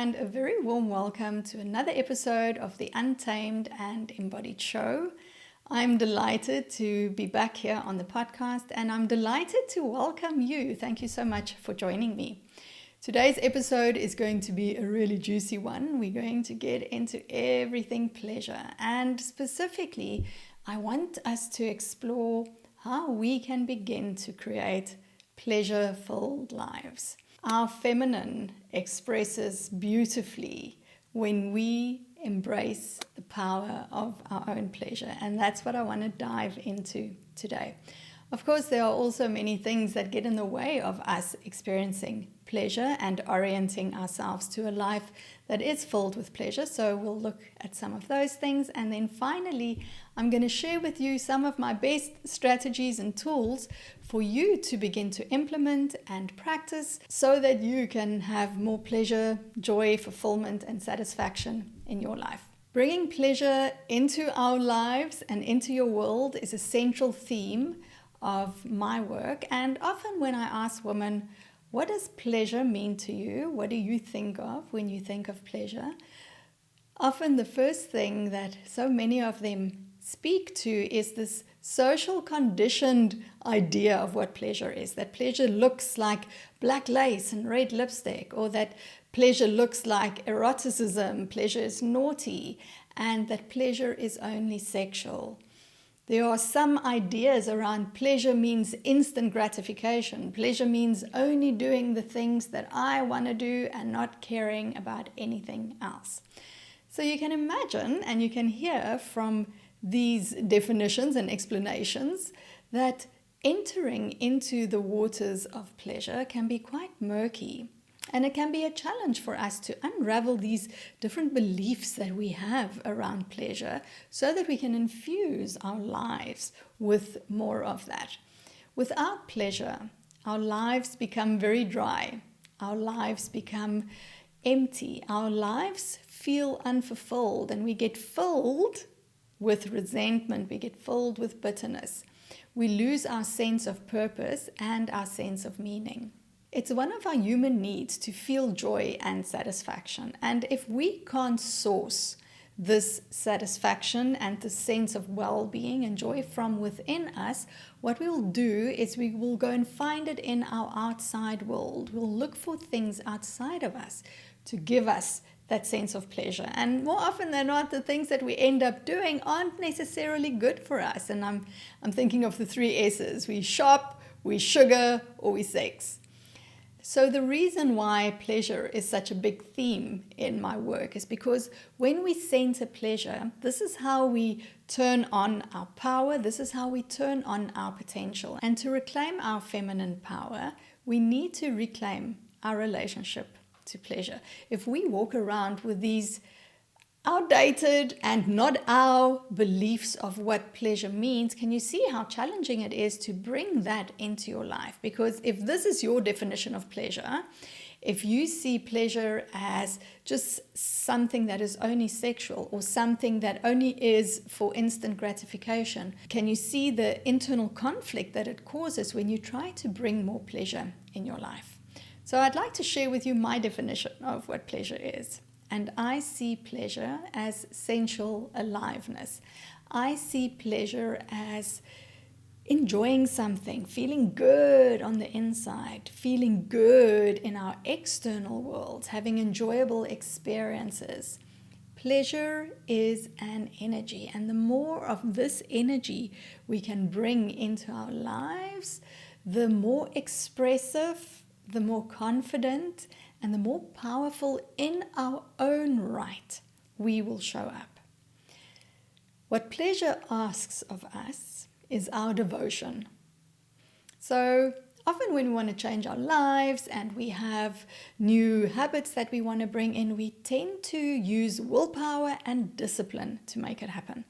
and a very warm welcome to another episode of the Untamed and Embodied show. I'm delighted to be back here on the podcast, and I'm delighted to welcome you. Thank you so much for joining me. Today's episode is going to be a really juicy one. We're going to get into everything pleasure, and specifically, I want us to explore how we can begin to create pleasure-filled lives. Our feminine expresses beautifully when we embrace the power of our own pleasure, and that's what I want to dive into today. Of course, there are also many things that get in the way of us experiencing pleasure and orienting ourselves to a life that is filled with pleasure. So we'll look at some of those things. And then finally, I'm going to share with you some of my best strategies and tools for you to begin to implement and practice so that you can have more pleasure, joy, fulfillment, and satisfaction in your life. Bringing pleasure into our lives and into your world is a central theme of my work. And often when I ask women, what does pleasure mean to you? What do you think of when you think of pleasure? Often the first thing that so many of them speak to is this social conditioned idea of what pleasure is. That pleasure looks like black lace and red lipstick, or that pleasure looks like eroticism, pleasure is naughty, and that pleasure is only sexual. There are some ideas around pleasure means instant gratification. Pleasure means only doing the things that I want to do and not caring about anything else. So you can imagine and you can hear from these definitions and explanations that entering into the waters of pleasure can be quite murky. And it can be a challenge for us to unravel these different beliefs that we have around pleasure so that we can infuse our lives with more of that. Without pleasure, our lives become very dry. Our lives become empty. Our lives feel unfulfilled, and we get filled with resentment. We get filled with bitterness. We lose our sense of purpose and our sense of meaning. It's one of our human needs to feel joy and satisfaction. And if we can't source this satisfaction and the sense of well-being and joy from within us, what we'll do is we will go and find it in our outside world. We'll look for things outside of us to give us that sense of pleasure. And more often than not, the things that we end up doing aren't necessarily good for us. And I'm thinking of the 3 S's. We shop, we sugar, or we sex. So the reason why pleasure is such a big theme in my work is because when we center pleasure, this is how we turn on our power. This is how we turn on our potential. And to reclaim our feminine power, we need to reclaim our relationship to pleasure. If we walk around with these outdated and not our beliefs of what pleasure means, can you see how challenging it is to bring that into your life? Because if this is your definition of pleasure, if you see pleasure as just something that is only sexual or something that only is for instant gratification, can you see the internal conflict that it causes when you try to bring more pleasure in your life? So I'd like to share with you my definition of what pleasure is. And I see pleasure as sensual aliveness. I see pleasure as enjoying something, feeling good on the inside, feeling good in our external world, having enjoyable experiences. Pleasure is an energy, and the more of this energy we can bring into our lives, the more expressive, the more confident, and the more powerful in our own right we will show up. What pleasure asks of us is our devotion. So often when we want to change our lives and we have new habits that we want to bring in, we tend to use willpower and discipline to make it happen.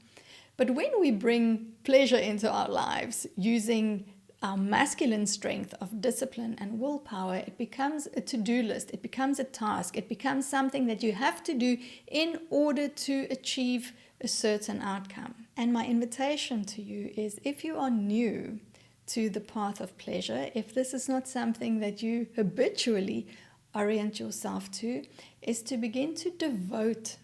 But when we bring pleasure into our lives using our masculine strength of discipline and willpower, it becomes a to-do list, it becomes a task, it becomes something that you have to do in order to achieve a certain outcome. And my invitation to you is, if you are new to the path of pleasure, if this is not something that you habitually orient yourself to is to begin to devote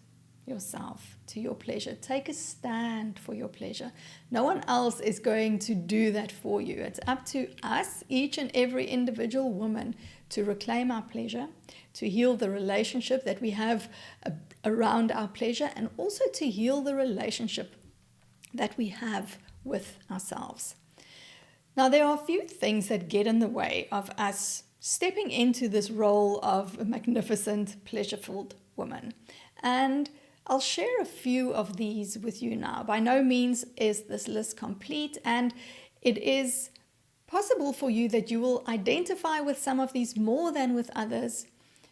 yourself to your pleasure. Take a stand for your pleasure. No one else is going to do that for you. It's up to us, each and every individual woman, to reclaim our pleasure, to heal the relationship that we have around our pleasure, and also to heal the relationship that we have with ourselves. Now, there are a few things that get in the way of us stepping into this role of a magnificent, pleasure-filled woman. And I'll share a few of these with you now. By no means is this list complete, and it is possible for you that you will identify with some of these more than with others.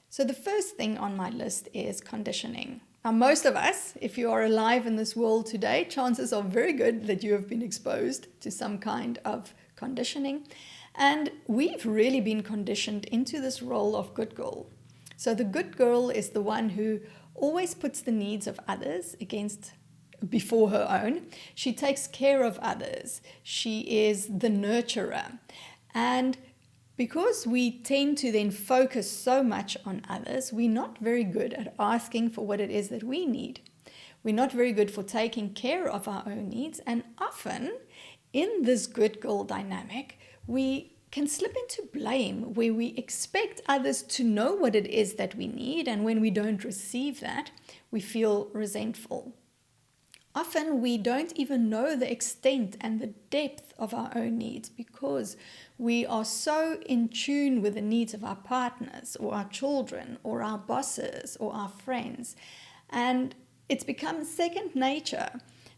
So the first thing on my list is conditioning. Now, most of us, if you are alive in this world today, chances are very good that you have been exposed to some kind of conditioning. And we've really been conditioned into this role of good girl. So the good girl is the one who always puts the needs of others before her own. She takes care of others. She is the nurturer. And because we tend to then focus so much on others, we're not very good at asking for what it is that we need. We're not very good for taking care of our own needs. And often in this good girl dynamic, we can slip into blame, where we expect others to know what it is that we need, and when we don't receive that, we feel resentful. Often we don't even know the extent and the depth of our own needs because we are so in tune with the needs of our partners or our children or our bosses or our friends, and it's become second nature.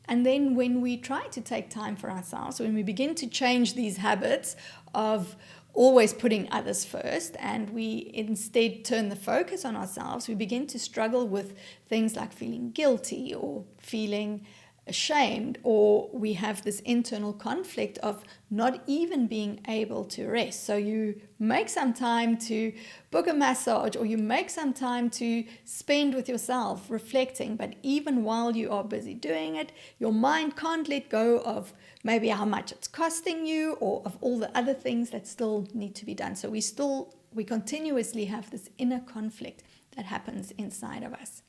And then when we try to take time for ourselves, when we begin to change these habits of always putting others first, and we instead turn the focus on ourselves, we begin to struggle with things like feeling guilty or feeling ashamed, or we have this internal conflict of not even being able to rest. So you make some time to book a massage, or you make some time to spend with yourself reflecting, but even while you are busy doing it, your mind can't let go of maybe how much it's costing you or of all the other things that still need to be done. So we continuously have this inner conflict that happens inside of us.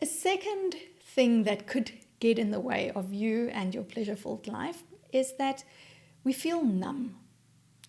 A second thing that could get in the way of you and your pleasure-filled life is that we feel numb,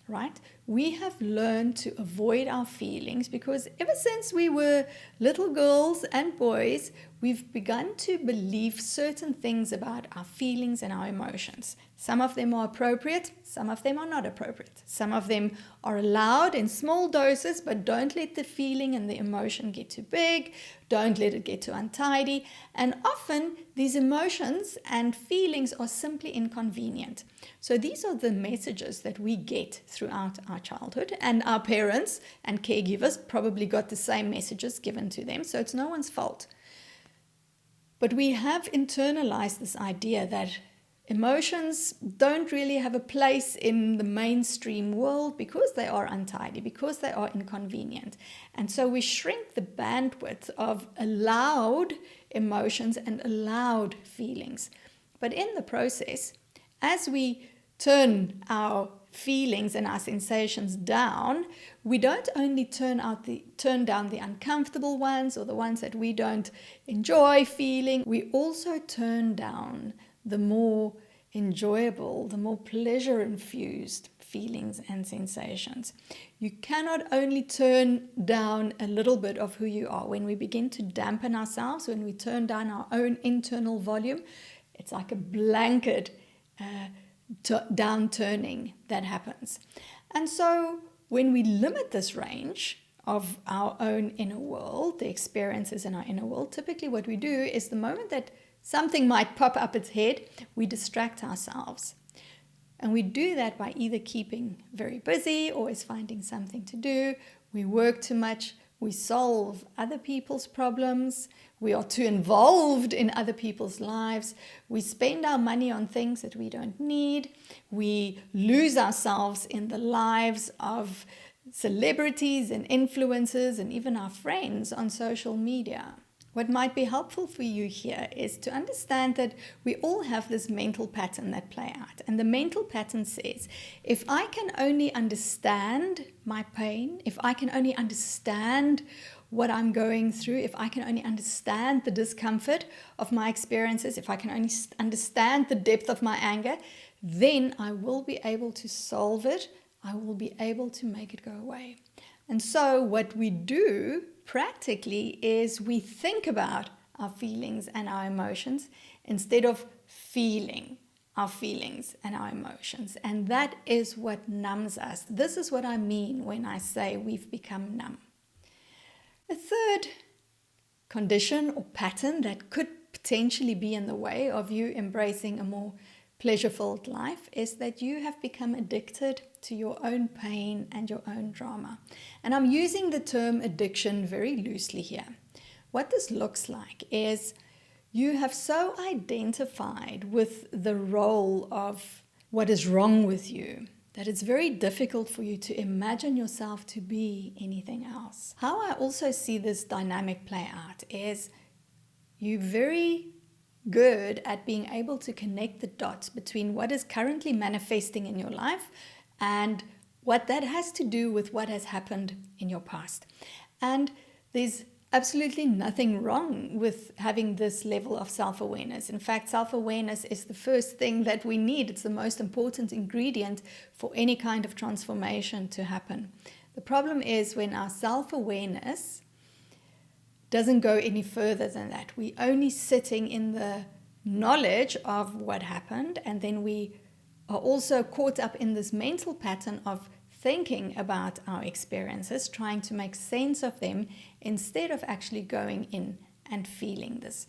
right? We have learned to avoid our feelings because ever since we were little girls and boys, we've begun to believe certain things about our feelings and our emotions. Some of them are appropriate, some of them are not appropriate. Some of them are allowed in small doses, but don't let the feeling and the emotion get too big. Don't let it get too untidy. And often these emotions and feelings are simply inconvenient. So these are the messages that we get throughout our childhood, and our parents and caregivers probably got the same messages given to them. So it's no one's fault. But we have internalized this idea that emotions don't really have a place in the mainstream world because they are untidy, because they are inconvenient. And so we shrink the bandwidth of allowed emotions and allowed feelings. But in the process, as we turn our feelings and our sensations down, we don't only turn down the uncomfortable ones or the ones that we don't enjoy feeling, we also turn down the more enjoyable, the more pleasure-infused feelings and sensations. You cannot only turn down a little bit of who you are. When we begin to dampen ourselves, when we turn down our own internal volume, it's like a blanket downturning that happens. And so when we limit this range of our own inner world, the experiences in our inner world, typically what we do is the moment that something might pop up its head, we distract ourselves. And we do that by either keeping very busy, always finding something to do, we work too much, we solve other people's problems, we are too involved in other people's lives, we spend our money on things that we don't need, we lose ourselves in the lives of celebrities and influencers and even our friends on social media. What might be helpful for you here is to understand that we all have this mental pattern that play out. And the mental pattern says, if I can only understand my pain, if I can only understand what I'm going through, if I can only understand the discomfort of my experiences, if I can only understand the depth of my anger, then I will be able to solve it. I will be able to make it go away. And so what we do practically is we think about our feelings and our emotions instead of feeling our feelings and our emotions. And that is what numbs us. This is what I mean when I say we've become numb. A third condition or pattern that could potentially be in the way of you embracing a more pleasure-filled life is that you have become addicted to your own pain and your own drama. And I'm using the term addiction very loosely here. What this looks like is you have so identified with the role of what is wrong with you that it's very difficult for you to imagine yourself to be anything else. How I also see this dynamic play out is you're very good at being able to connect the dots between what is currently manifesting in your life and what that has to do with what has happened in your past. And there's absolutely nothing wrong with having this level of self-awareness. In fact, self-awareness is the first thing that we need. It's the most important ingredient for any kind of transformation to happen. The problem is when our self-awareness doesn't go any further than that. We're only sitting in the knowledge of what happened, and then we are also caught up in this mental pattern of thinking about our experiences, trying to make sense of them instead of actually going in and feeling this.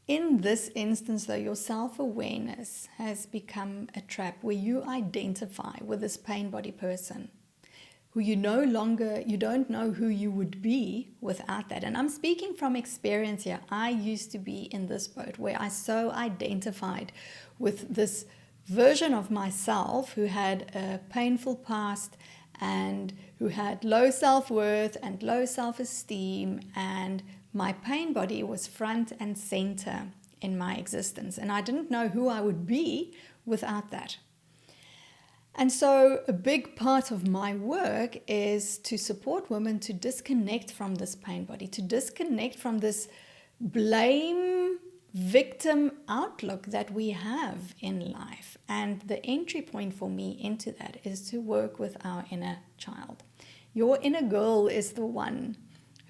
In this instance, though, your self-awareness has become a trap where you identify with this pain body person who you don't know who you would be without that. And I'm speaking from experience here. I used to be in this boat where I so identified with this version of myself who had a painful past and who had low self-worth and low self-esteem, and my pain body was front and center in my existence. And I didn't know who I would be without that. And so a big part of my work is to support women to disconnect from this pain body, to disconnect from this blame victim outlook that we have in life. And the entry point for me into that is to work with our inner child. Your inner girl is the one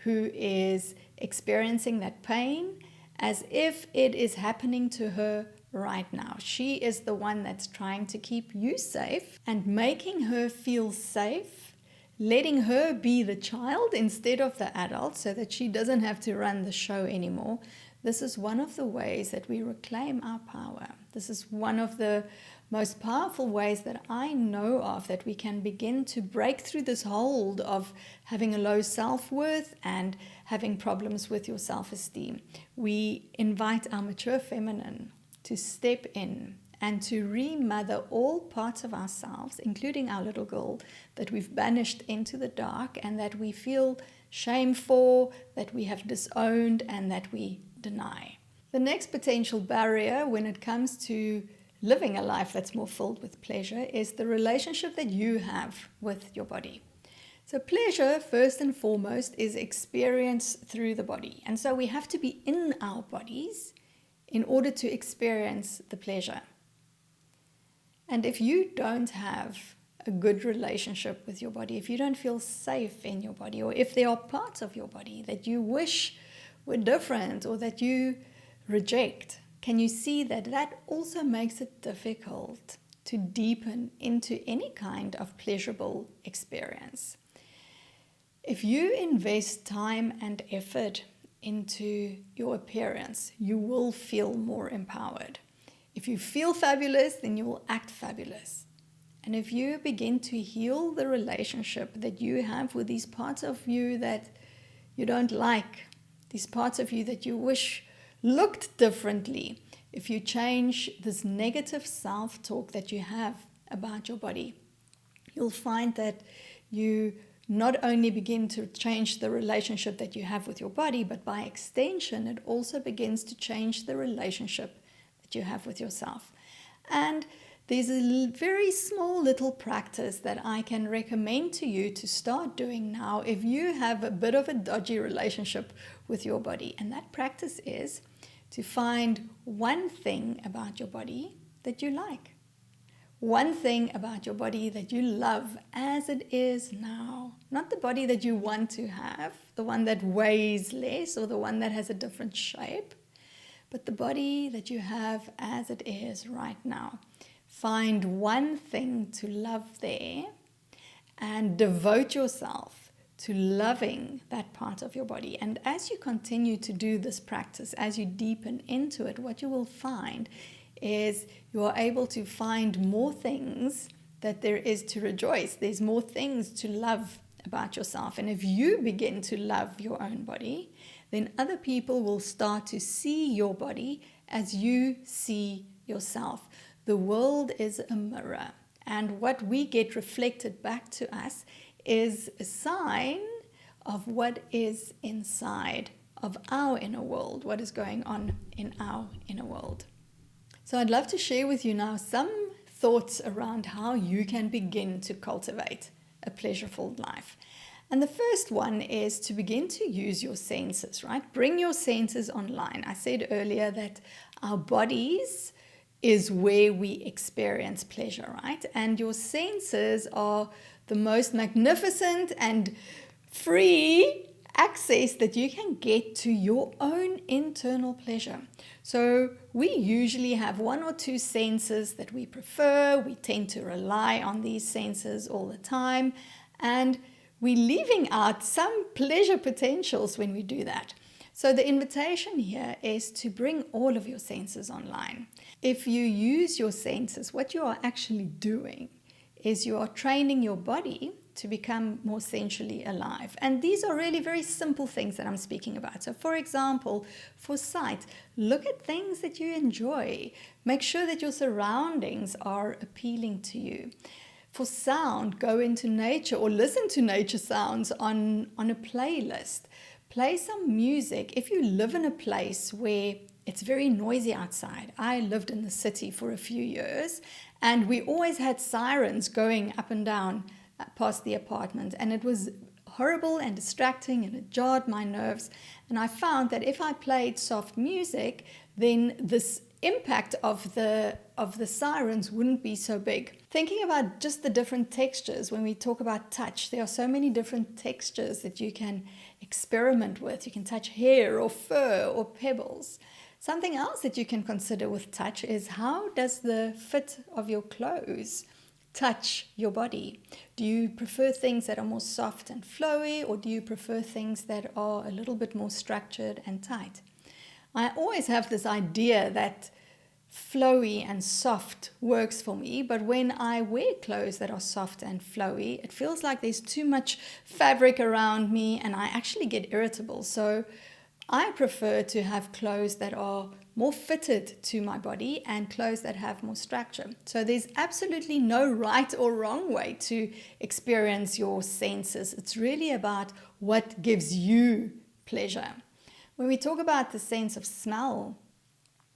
who is experiencing that pain as if it is happening to her right now. She is the one that's trying to keep you safe and making her feel safe, letting her be the child instead of the adult so that she doesn't have to run the show anymore. This is one of the ways that we reclaim our power. This is one of the most powerful ways that I know of that we can begin to break through this hold of having a low self-worth and having problems with your self-esteem. We invite our mature feminine to step in and to remother all parts of ourselves, including our little girl, that we've banished into the dark and that we feel shame for, that we have disowned, and that we deny. The next potential barrier when it comes to living a life that's more filled with pleasure is the relationship that you have with your body. So pleasure, first and foremost, is experienced through the body. And so we have to be in our bodies in order to experience the pleasure. And if you don't have a good relationship with your body, if you don't feel safe in your body, or if there are parts of your body that you wish were different or that you reject, can you see that that also makes it difficult to deepen into any kind of pleasurable experience? If you invest time and effort into your appearance, you will feel more empowered. If you feel fabulous, then you will act fabulous. And if you begin to heal the relationship that you have with these parts of you that you don't like, these parts of you that you wish looked differently, if you change this negative self-talk that you have about your body, you'll find that you not only begin to change the relationship that you have with your body, but by extension, it also begins to change the relationship that you have with yourself. And there's a very small little practice that I can recommend to you to start doing now if you have a bit of a dodgy relationship with your body. And that practice is to find one thing about your body that you like. One thing about your body that you love as it is now. Not the body that you want to have, the one that weighs less or the one that has a different shape, but the body that you have as it is right now. Find one thing to love there and devote yourself to loving that part of your body. And as you continue to do this practice, as you deepen into it, what you will find is you are able to find more things that there is to rejoice. There's more things to love about yourself. And if you begin to love your own body, then other people will start to see your body as you see yourself. The world is a mirror, and what we get reflected back to us is a sign of what is inside of our inner world, what is going on in our inner world. So I'd love to share with you now some thoughts around how you can begin to cultivate a pleasureful life. And the first one is to begin to use your senses, right? Bring your senses online. I said earlier that our bodies is where we experience pleasure, right? And your senses are the most magnificent and free access that you can get to your own internal pleasure. So we usually have one or two senses that we prefer. We tend to rely on these senses all the time, and we're leaving out some pleasure potentials when we do that. So the invitation here is to bring all of your senses online. If you use your senses, what you are actually doing is you are training your body to become more sensually alive. And these are really very simple things that I'm speaking about. So for example, for sight, look at things that you enjoy. Make sure that your surroundings are appealing to you. For sound, go into nature or listen to nature sounds on a playlist. Play some music. If you live in a place where it's very noisy outside. I lived in the city for a few years, and we always had sirens going up and down past the apartment, and it was horrible and distracting, and it jarred my nerves. And I found that if I played soft music, then this impact of the sirens wouldn't be so big. Thinking about just the different textures, when we talk about touch, there are so many different textures that you can experiment with. You can touch hair or fur or pebbles. Something else that you can consider with touch is how does the fit of your clothes touch your body? Do you prefer things that are more soft and flowy, or do you prefer things that are a little bit more structured and tight? I always have this idea that flowy and soft works for me, but when I wear clothes that are soft and flowy, it feels like there's too much fabric around me and I actually get irritable. So I prefer to have clothes that are more fitted to my body and clothes that have more structure. So there's absolutely no right or wrong way to experience your senses. It's really about what gives you pleasure. When we talk about the sense of smell,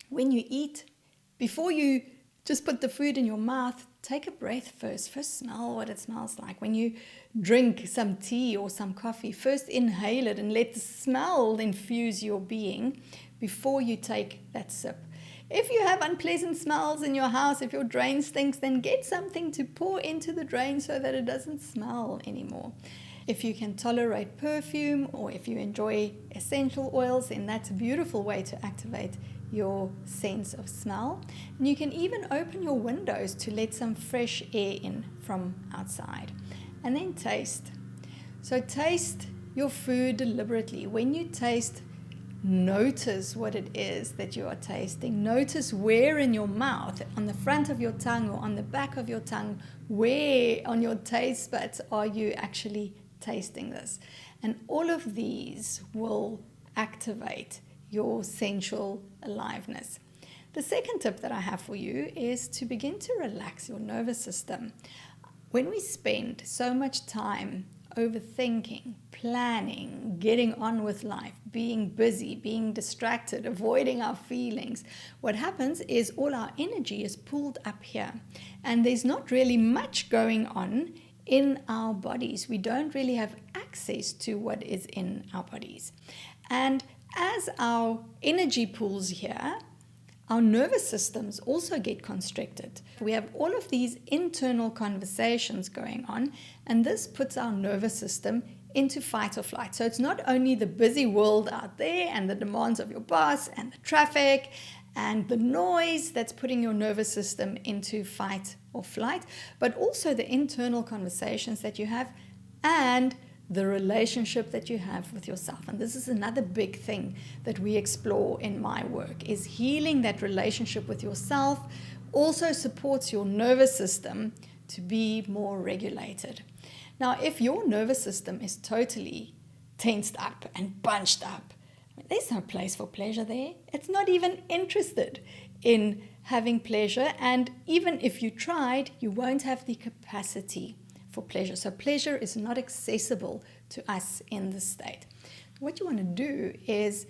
when you eat, before you just put the food in your mouth, take a breath first. First smell what it smells like. When you drink some tea or some coffee, first inhale it and let the smell infuse your being before you take that sip. If you have unpleasant smells in your house, if your drain stinks, then get something to pour into the drain so that it doesn't smell anymore. If you can tolerate perfume, or if you enjoy essential oils, then that's a beautiful way to activate your sense of smell. And you can even open your windows to let some fresh air in from outside. And then taste. So taste your food deliberately. When you taste, notice what it is that you are tasting. Notice where in your mouth, on the front of your tongue or on the back of your tongue, where on your taste buds are you actually tasting this. And all of these will activate your sensual aliveness. The second tip that I have for you is to begin to relax your nervous system. When we spend so much time overthinking, planning, getting on with life, being busy, being distracted, avoiding our feelings, what happens is all our energy is pulled up here. And there's not really much going on in our bodies. We don't really have access to what is in our bodies. And as our energy pools here, our nervous systems also get constricted. We have all of these internal conversations going on, and this puts our nervous system into fight or flight. So it's not only the busy world out there and the demands of your boss and the traffic and the noise that's putting your nervous system into fight or flight, but also the internal conversations that you have and the relationship that you have with yourself. And this is another big thing that we explore in my work, is healing that relationship with yourself also supports your nervous system to be more regulated. Now, if your nervous system is totally tensed up and bunched up, there's no place for pleasure there. It's not even interested in having pleasure. And even if you tried, you won't have the capacity for pleasure. So pleasure is not accessible to us in this state. What you want to do is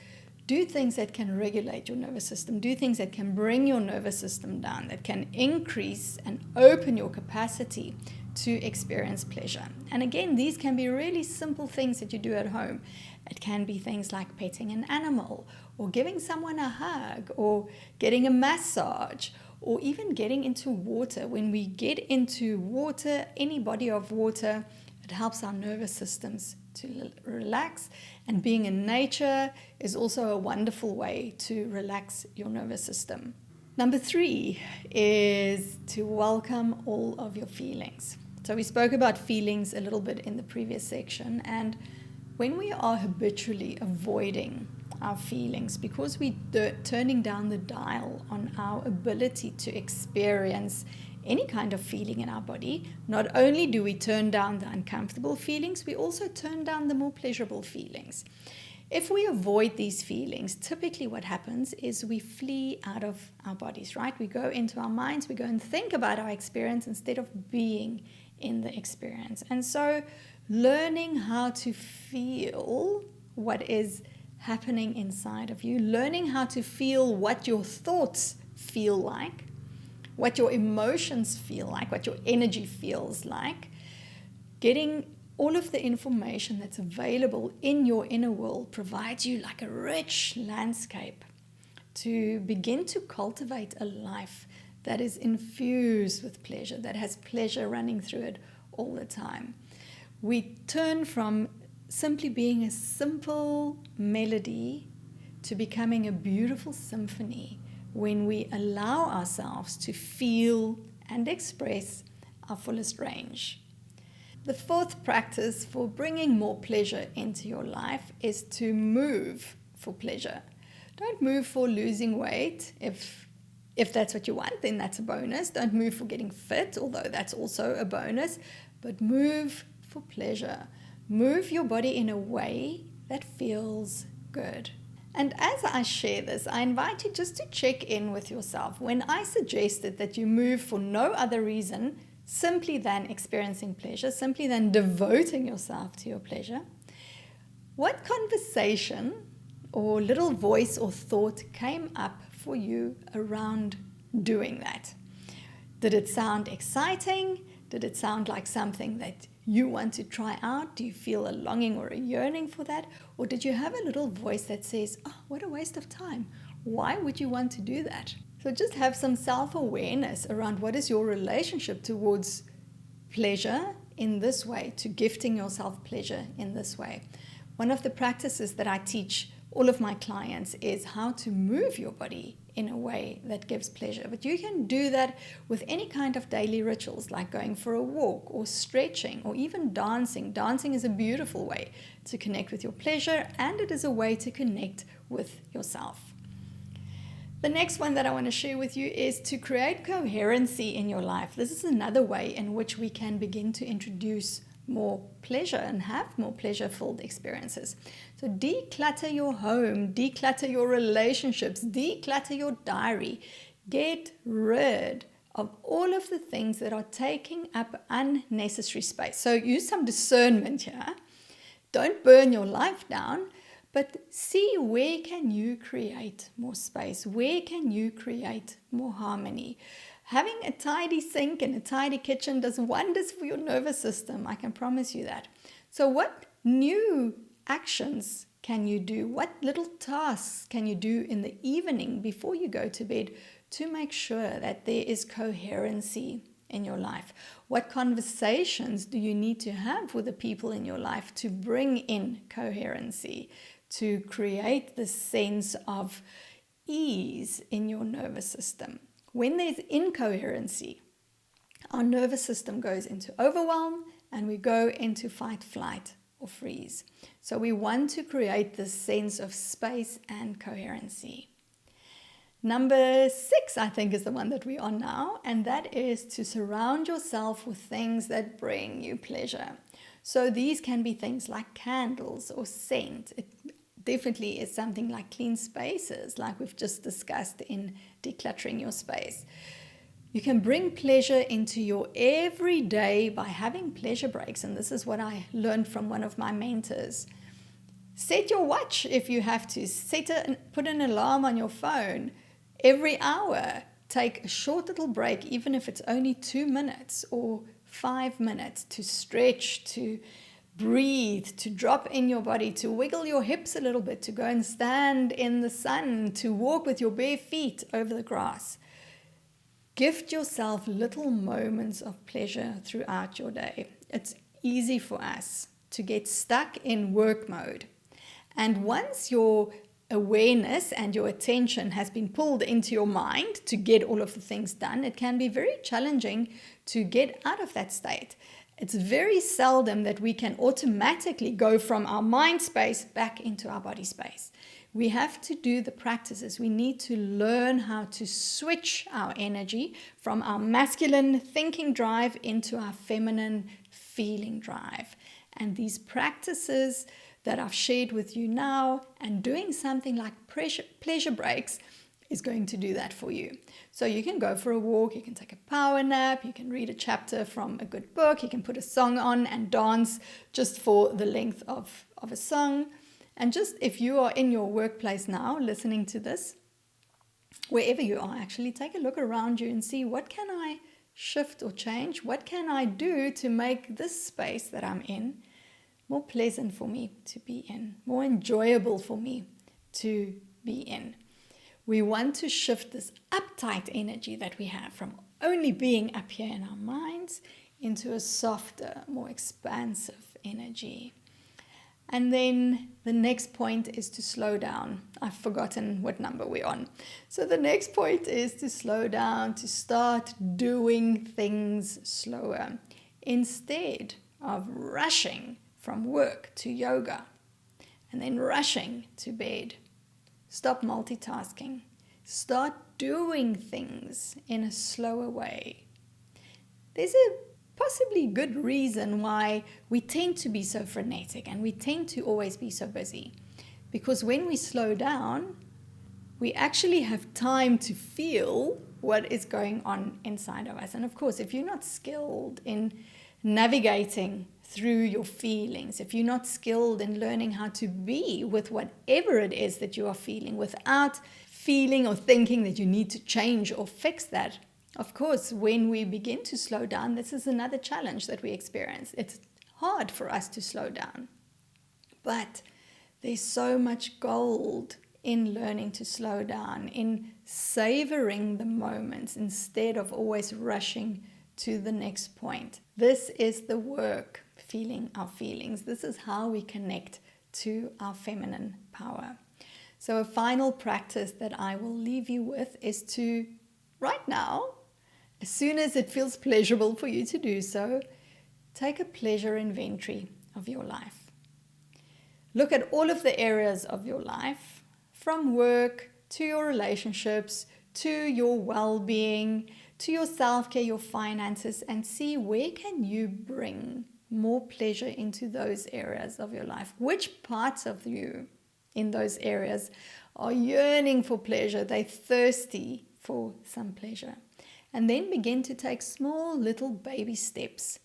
do things that can regulate your nervous system, do things that can bring your nervous system down, that can increase and open your capacity to experience pleasure. And again, these can be really simple things that you do at home. It can be things like petting an animal, or giving someone a hug, or getting a massage, or even getting into water. When we get into water, any body of water, it helps our nervous systems to relax. And being in nature is also a wonderful way to relax your nervous system. Number 3 is to welcome all of your feelings. So we spoke about feelings a little bit in the previous section. And when we are habitually avoiding our feelings, because we're turning down the dial on our ability to experience any kind of feeling in our body, not only do we turn down the uncomfortable feelings, we also turn down the more pleasurable feelings. If we avoid these feelings, typically what happens is we flee out of our bodies, right? We go into our minds, we go and think about our experience instead of being in the experience. And so learning how to feel what is happening inside of you, learning how to feel what your thoughts feel like, what your emotions feel like, what your energy feels like, getting all of the information that's available in your inner world provides you like a rich landscape to begin to cultivate a life that is infused with pleasure, that has pleasure running through it all the time. We turn from simply being a simple melody to becoming a beautiful symphony when we allow ourselves to feel and express our fullest range. The 4th practice for bringing more pleasure into your life is to move for pleasure. Don't move for losing weight. If that's what you want, then that's a bonus. Don't move for getting fit, although that's also a bonus. But move for pleasure. Move your body in a way that feels good. And as I share this, I invite you just to check in with yourself. When I suggested that you move for no other reason simply than experiencing pleasure, simply than devoting yourself to your pleasure, what conversation or little voice or thought came up for you around doing that? Did it sound exciting? Did it sound like something that you want to try out? Do you feel a longing or a yearning for that? Or did you have a little voice that says, oh, what a waste of time. Why would you want to do that? So just have some self-awareness around what is your relationship towards pleasure in this way, to gifting yourself pleasure in this way. One of the practices that I teach all of my clients is how to move your body in a way that gives pleasure. But you can do that with any kind of daily rituals, like going for a walk or stretching or even dancing. Dancing is a beautiful way to connect with your pleasure, and it is a way to connect with yourself. The next one that I want to share with you is to create coherency in your life. This is another way in which we can begin to introduce more pleasure and have more pleasure-filled experiences. So declutter your home, declutter your relationships, declutter your diary. Get rid of all of the things that are taking up unnecessary space. So use some discernment here. Don't burn your life down, but see where can you create more space? Where can you create more harmony? Having a tidy sink and a tidy kitchen does wonders for your nervous system. I can promise you that. So what new actions can you do? What little tasks can you do in the evening before you go to bed to make sure that there is coherency in your life? What conversations do you need to have with the people in your life to bring in coherency, to create this sense of ease in your nervous system? When there's incoherency, our nervous system goes into overwhelm and we go into fight, flight, or freeze. So we want to create this sense of space and coherency. Number 6, I think, is the one that we're on now, and that is to surround yourself with things that bring you pleasure. So these can be things like candles or scent. It definitely is something like clean spaces, like we've just discussed in decluttering your space. You can bring pleasure into your everyday by having pleasure breaks, and this is what I learned from one of my mentors. Set your watch if you have to. Put an alarm on your phone. Every hour, take a short little break, even if it's only 2 minutes or 5 minutes, to stretch, to breathe, to drop in your body, to wiggle your hips a little bit, to go and stand in the sun, to walk with your bare feet over the grass. Gift yourself little moments of pleasure throughout your day. It's easy for us to get stuck in work mode. And once your awareness and your attention has been pulled into your mind to get all of the things done, it can be very challenging to get out of that state. It's very seldom that we can automatically go from our mind space back into our body space. We have to do the practices. We need to learn how to switch our energy from our masculine thinking drive into our feminine feeling drive. And these practices that I've shared with you now, and doing something like pleasure breaks, is going to do that for you. So you can go for a walk, you can take a power nap, you can read a chapter from a good book, you can put a song on and dance just for the length of a song. And just if you are in your workplace now listening to this, wherever you are, actually take a look around you and see, what can I shift or change? What can I do to make this space that I'm in more pleasant for me to be in, more enjoyable for me to be in? We want to shift this uptight energy that we have from only being up here in our minds into a softer, more expansive energy. And then the next point is to slow down. I've forgotten what number we're on. So the next point is to slow down, to start doing things slower instead of rushing from work to yoga and then rushing to bed. Stop multitasking. Start doing things in a slower way. There's a possibly good reason why we tend to be so frenetic and we tend to always be so busy. Because when we slow down, we actually have time to feel what is going on inside of us. And of course, if you're not skilled in navigating through your feelings, if you're not skilled in learning how to be with whatever it is that you are feeling without feeling or thinking that you need to change or fix that, of course, when we begin to slow down, this is another challenge that we experience. It's hard for us to slow down. But there's so much gold in learning to slow down, in savoring the moments instead of always rushing to the next point. This is the work, feeling our feelings. This is how we connect to our feminine power. So a final practice that I will leave you with is to, right now, as soon as it feels pleasurable for you to do so, take a pleasure inventory of your life. Look at all of the areas of your life, from work to your relationships, to your well-being, to your self-care, your finances, and see where can you bring more pleasure into those areas of your life. Which parts of you in those areas are yearning for pleasure? They're thirsty for some pleasure. And then begin to take small little baby steps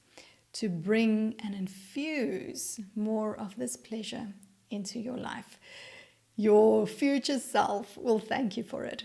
to bring and infuse more of this pleasure into your life. Your future self will thank you for it.